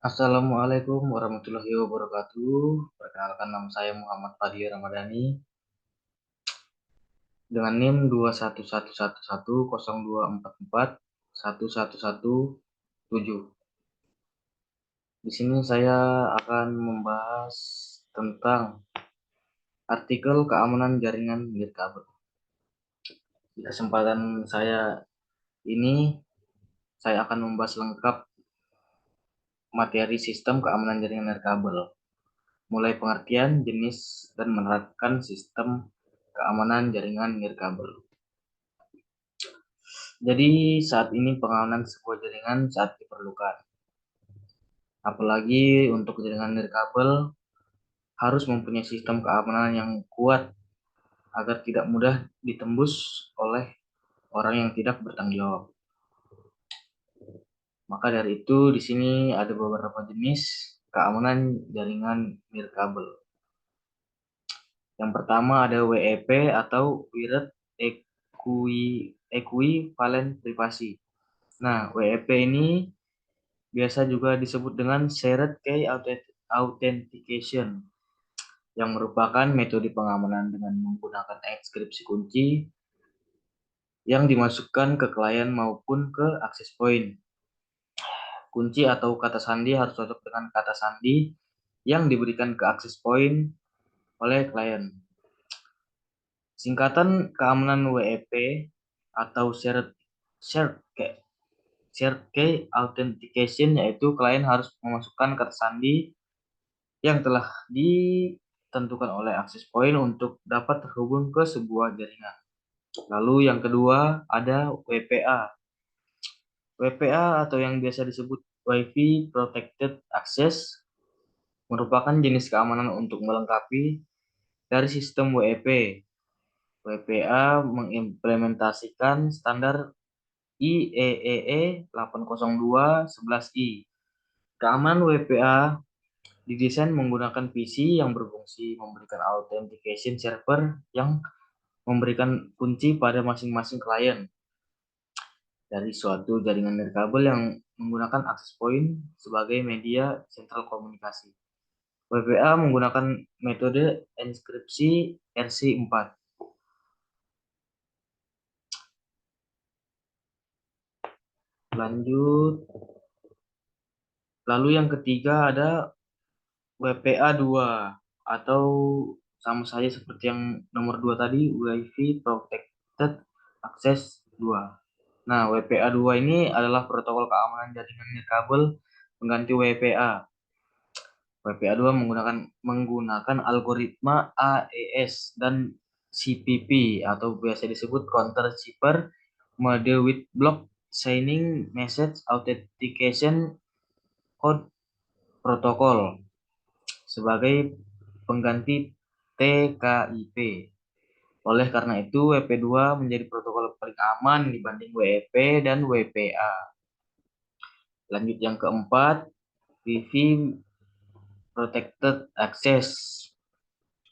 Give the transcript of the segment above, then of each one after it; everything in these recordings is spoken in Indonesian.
Assalamualaikum warahmatullahi wabarakatuh. Perkenalkan, nama saya Muhammad Fadli Ramadhani dengan NIM 2111102441117. Di sini saya akan membahas tentang artikel keamanan jaringan nirkabel. Di kesempatan saya ini, saya akan membahas lengkap materi sistem keamanan jaringan nirkabel, mulai pengertian, jenis, dan menerapkan sistem keamanan jaringan nirkabel. Jadi saat ini pengamanan sebuah jaringan sangat diperlukan. Apalagi untuk jaringan nirkabel harus mempunyai sistem keamanan yang kuat agar tidak mudah ditembus oleh orang yang tidak bertanggung jawab. Maka dari itu di sini ada beberapa jenis keamanan jaringan nirkabel. Yang pertama ada WEP atau Wired Equivalent Privacy. Nah, WEP ini biasa juga disebut dengan Shared Key Authentication, yang merupakan metode pengamanan dengan menggunakan enkripsi kunci yang dimasukkan ke klien maupun ke access point. Kunci atau kata sandi harus cocok dengan kata sandi yang diberikan ke access point oleh klien. Singkatan keamanan WEP atau Shared Key Authentication yaitu klien harus memasukkan kata sandi yang telah ditentukan oleh access point untuk dapat terhubung ke sebuah jaringan. Lalu yang kedua ada WPA. WPA atau yang biasa disebut Wi-Fi Protected Access merupakan jenis keamanan untuk melengkapi dari sistem WEP. WPA mengimplementasikan standar IEEE 802.11i. Keamanan WPA didesain menggunakan PC yang berfungsi memberikan authentication server yang memberikan kunci pada masing-masing klien dari suatu jaringan nirkabel yang menggunakan access point sebagai media sentral komunikasi. WPA menggunakan metode enkripsi RC4. Lanjut. Lalu yang ketiga ada WPA 2 atau sama saja seperti yang nomor 2 tadi, Wi-Fi Protected Access 2. Nah, WPA 2 ini adalah protokol keamanan jaringan nirkabel pengganti WPA. WPA 2 menggunakan algoritma AES dan CPP atau biasa disebut Counter Cipher Mode with Block Signing Message Authentication Code Protocol sebagai pengganti TKIP. Oleh karena itu, WP2 menjadi protokol paling aman dibanding WEP dan WPA. Lanjut yang keempat, Wi-Fi Protected Access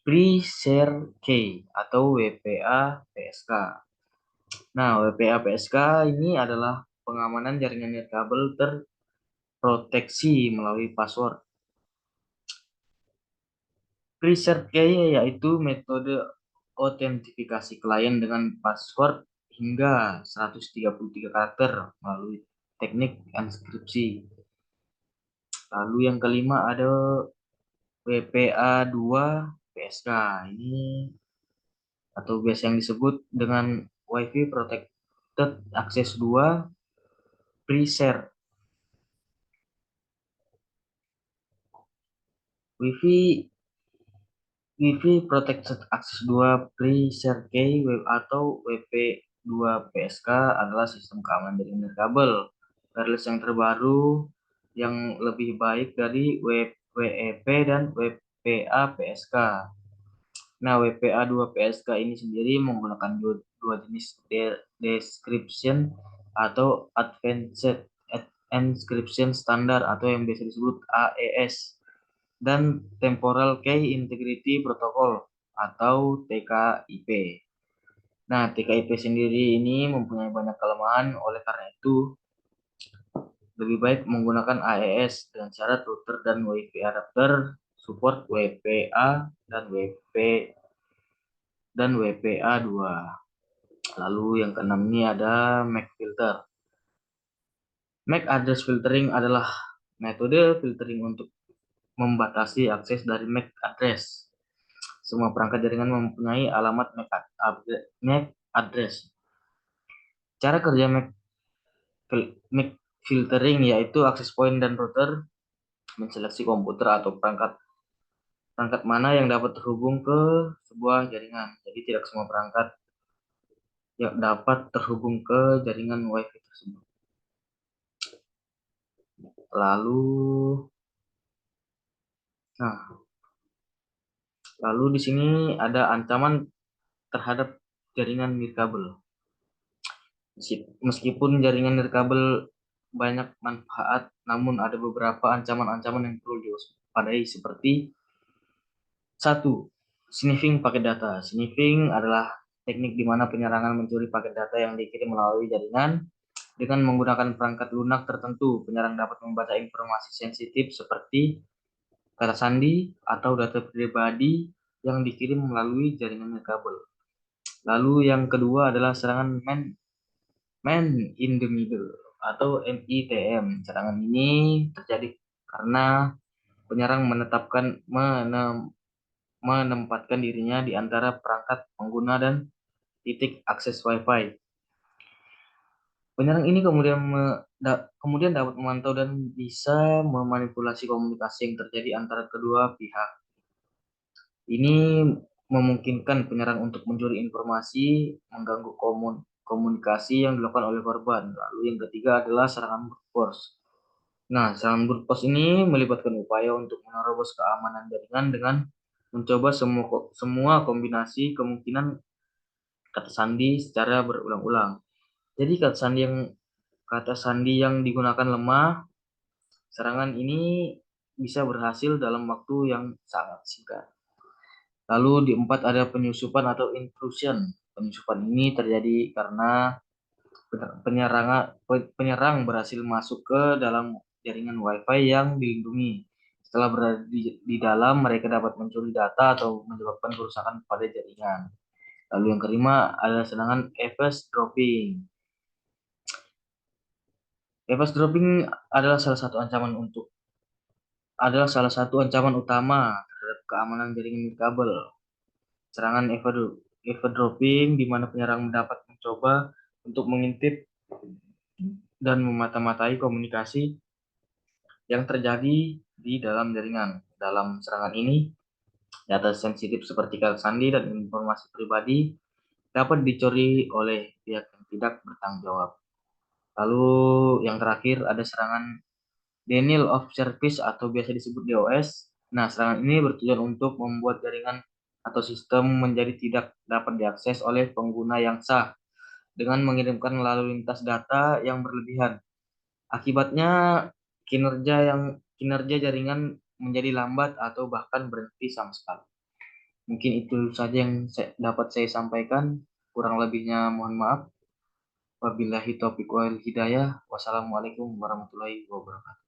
Pre-Share Key atau WPA PSK. Nah, WPA PSK ini adalah pengamanan jaringan nirkabel terproteksi melalui password. Pre-Share Key yaitu metode autentifikasi klien dengan password hingga 133 karakter melalui teknik enkripsi. Lalu yang kelima ada WPA 2 PSK. Ini atau biasa yang disebut dengan Wi-Fi Protected Access 2 Pre-Share. Wi-Fi Protected Access 2 Pre-Share Key atau WP2 PSK adalah sistem keamanan jaringan nirkabel wireless yang terbaru yang lebih baik dari WEP dan WPA PSK. Nah, WPA 2 PSK ini sendiri menggunakan dua jenis description atau Advanced Encryption Standard atau yang biasa disebut AES dan Temporal Key Integrity Protocol atau TKIP. Nah, TKIP sendiri ini mempunyai banyak kelemahan, oleh karena itu lebih baik menggunakan AES dengan syarat router dan WiFi adapter support WPA dan WPA 2. Lalu yang keenam ini ada MAC filter. MAC address filtering adalah metode filtering untuk membatasi akses dari MAC address. Semua perangkat jaringan mempunyai alamat MAC address. Cara kerja MAC filtering yaitu access point dan router menseleksi komputer atau perangkat mana yang dapat terhubung ke sebuah jaringan. Jadi tidak semua perangkat yang dapat terhubung ke jaringan WiFi tersebut. Lalu di sini ada ancaman terhadap jaringan nirkabel. Meskipun jaringan nirkabel banyak manfaat, namun ada beberapa ancaman-ancaman yang perlu diwaspadai seperti 1. Sniffing paket data. Sniffing adalah teknik di mana penyerangan mencuri paket data yang dikirim melalui jaringan. Dengan menggunakan perangkat lunak tertentu, penyerang dapat membaca informasi sensitif seperti kata sandi atau data pribadi yang dikirim melalui jaringan nirkabel. Lalu yang kedua adalah serangan man in the middle atau MITM. Serangan ini terjadi karena penyerang menempatkan dirinya di antara perangkat pengguna dan titik akses Wi-Fi. Penyerang ini kemudian dapat memantau dan bisa memanipulasi komunikasi yang terjadi antara kedua pihak. Ini memungkinkan penyerang untuk mencuri informasi, mengganggu komunikasi yang dilakukan oleh korban. Lalu yang ketiga adalah serangan brute force. Nah, serangan brute force ini melibatkan upaya untuk menerobos keamanan jaringan dengan mencoba semua kombinasi kemungkinan kata sandi secara berulang-ulang. Jadi kata sandi yang digunakan lemah, serangan ini bisa berhasil dalam waktu yang sangat singkat. Lalu di 4 ada penyusupan atau intrusion. Penyusupan ini terjadi karena penyerang berhasil masuk ke dalam jaringan Wi-Fi yang dilindungi. Setelah berada di dalam, mereka dapat mencuri data atau menyebabkan kerusakan pada jaringan. Lalu yang kelima ada serangan eavesdropping. Eavesdropping adalah salah satu ancaman utama terhadap keamanan jaringan nirkabel. Serangan eavesdropping di mana penyerang dapat mencoba untuk mengintip dan memata-matai komunikasi yang terjadi di dalam jaringan. Dalam serangan ini, data sensitif seperti kata sandi dan informasi pribadi dapat dicuri oleh pihak yang tidak bertanggung jawab. Lalu yang terakhir ada serangan denial of service atau biasa disebut DOS. Nah, serangan ini bertujuan untuk membuat jaringan atau sistem menjadi tidak dapat diakses oleh pengguna yang sah dengan mengirimkan lalu lintas data yang berlebihan. Akibatnya kinerja jaringan menjadi lambat atau bahkan berhenti sama sekali. Mungkin itu saja yang dapat saya sampaikan. Kurang lebihnya mohon maaf. Wabillahi taufiq wal hidayah. Wassalamualaikum warahmatullahi wabarakatuh.